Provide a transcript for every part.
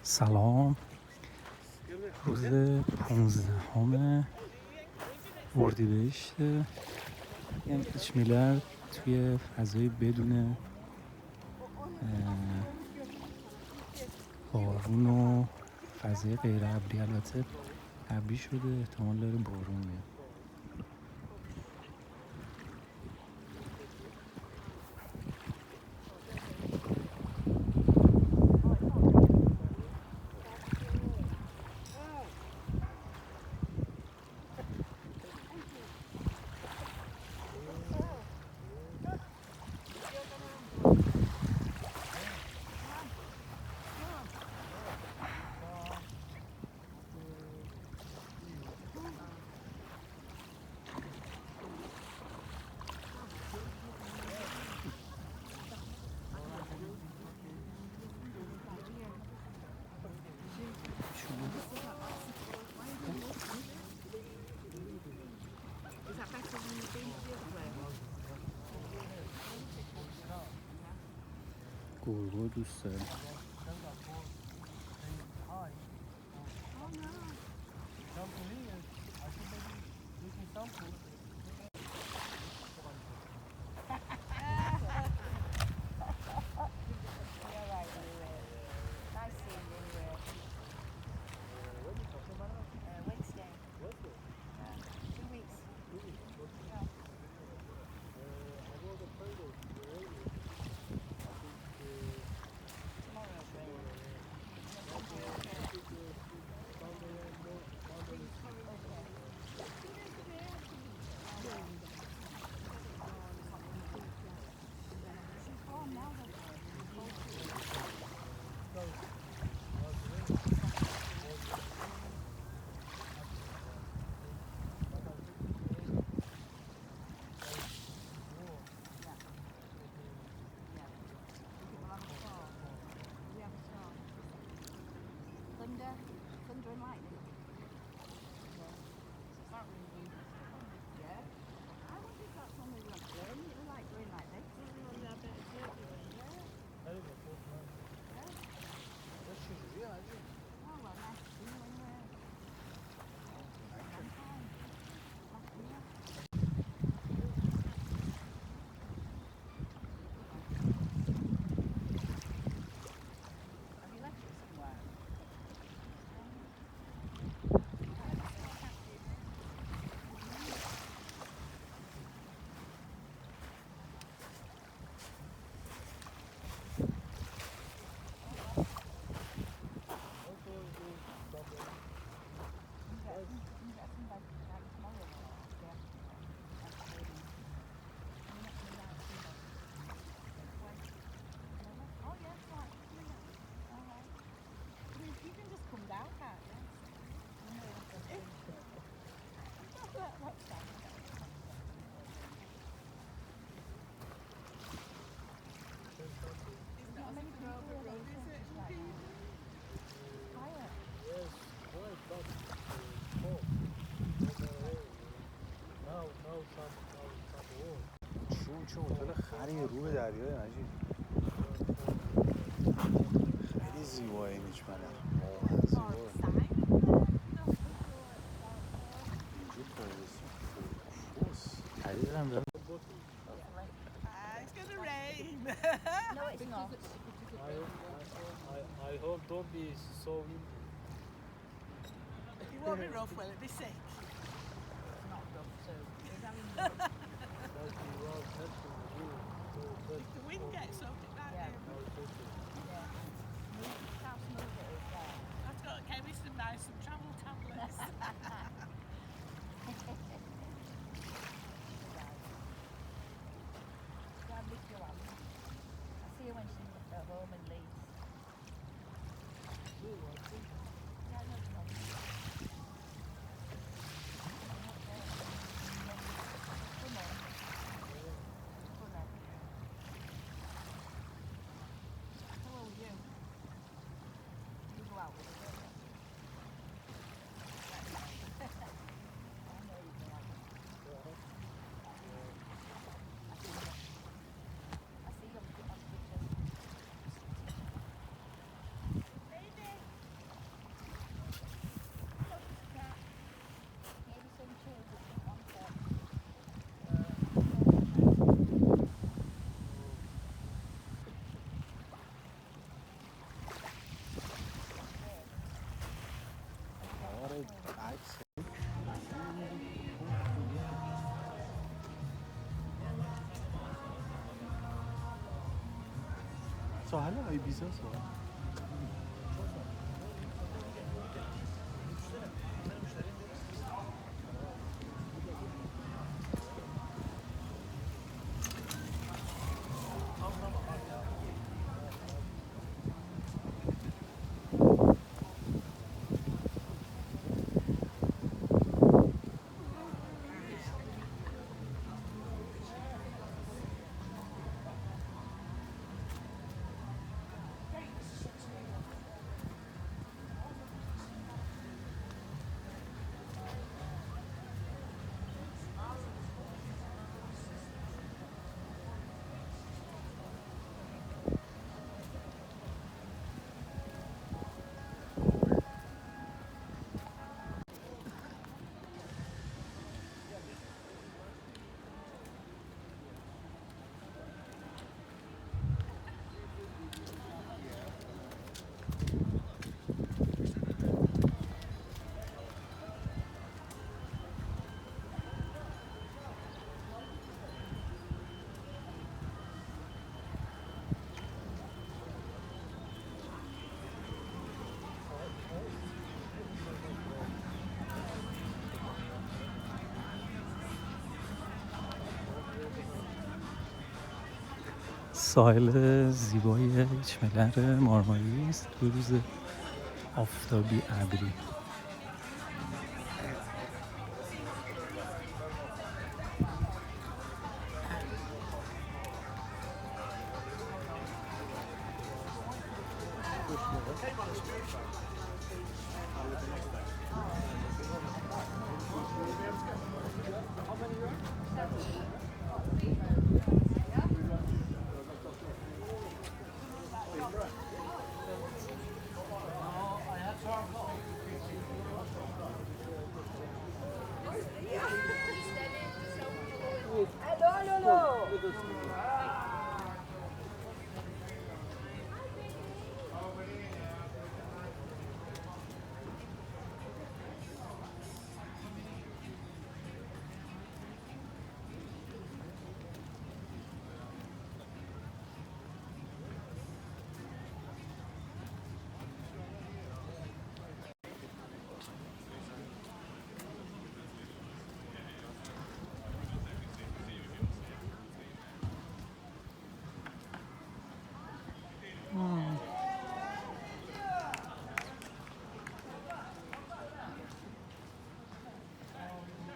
سلام. روز 15 اردیبهشت، یعنی هیچ میلر توی فضای بدون بارون و فضای غیر ابری، البته ابری شده، احتمال داره بارون بیاد. گربه دوست داره. Thunder and lightning. I wonder if that's on the rain. It was like going like this. Oh well, nice to see you anyway. Have you left it somewhere? You can just come down, can't you? What's that? There's not many people here, though, is it? Quiet. چه هتل خری رو به دریای عجیب، خیلی زیباه این هیچ مدر، واقعا زیباه. اینجا تابستون پرکوس خریدم دارم. It's gonna rain. No, it's not. I hope don't be so windy. You won't be rough, will it? Be sick. It's not rough, so it's having Like you are helping you. If the wind gets up, it might Yeah. be. yeah. How smooth it is there. I've got a chemist and buy some travel tablets. Go and lick your hand. I see her when she's at home in Leeds. Yeah, no problem. Come on. Come on. ساحل آیبیزا ساحل. ساحل زیبای چملر مارماریس تو روز آفتابی ابری.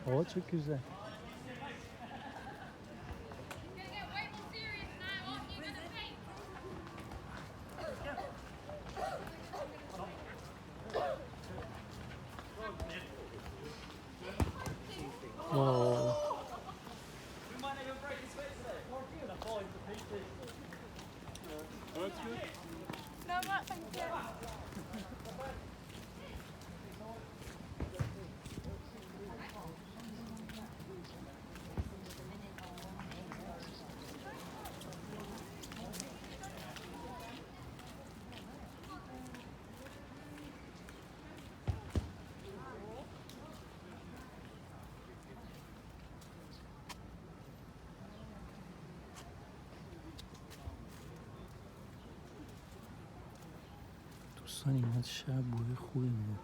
Hava çok güzel. Wow. No, Matt, thank you. دوستان این شب بوی خوبی میده.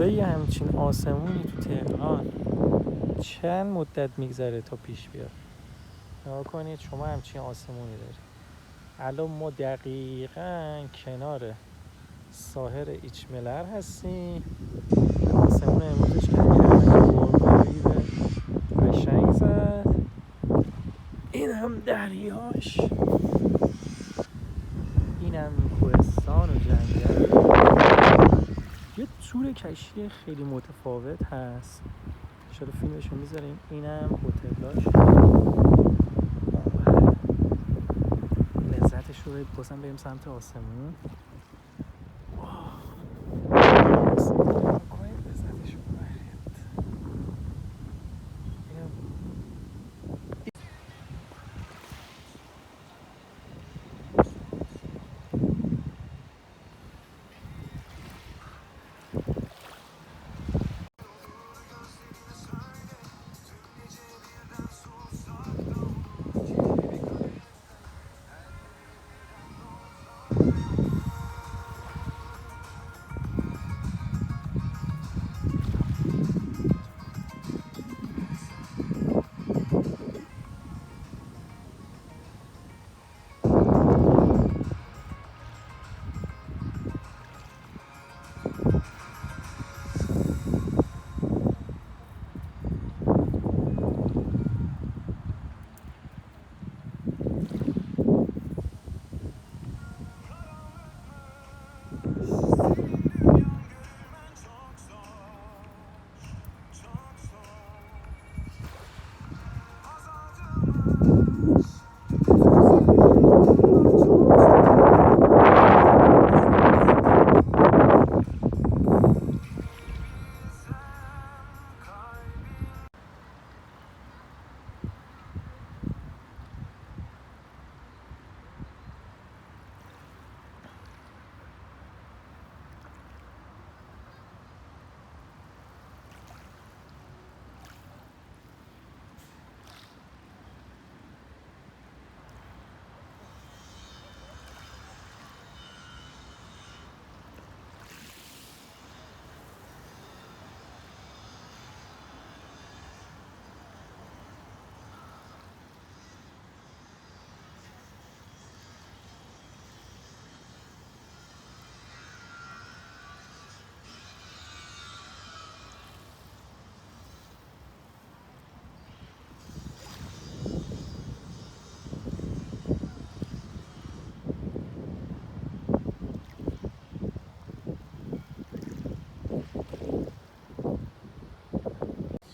برای یه همچین آسمونی تو تهران چند مدت میگذره تا پیش بیاد؟ نگاه کنید شما همچین آسمونی دارید. الان ما دقیقاً کنار ساحل ایچملر هستیم. آسمون امروزش که بارید قشنگ زد. این هم دریاش، این هم کوهستان و جنگل. یه تور کشتی خیلی متفاوت هست، شاید فیلمشو میذاریم. اینم هتلاش، لذتش رو برید. بازم بریم سمت آسمون. لذتش رو برید.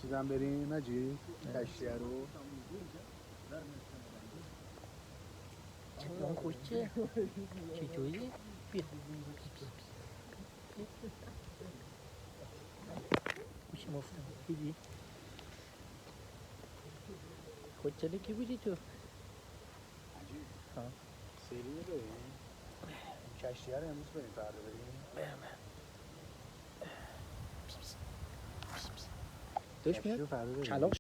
چیزم بریم نجی کشتیه رو اون خوشه چطوری؟ بیا خوشه مفتم دیدی؟ خوچه کی بودی تو؟ عجیب ها سیلی بریم کشتیه رو امروز بریم فردا بریم داشت کشتی رو میاد فردا بریم کلاق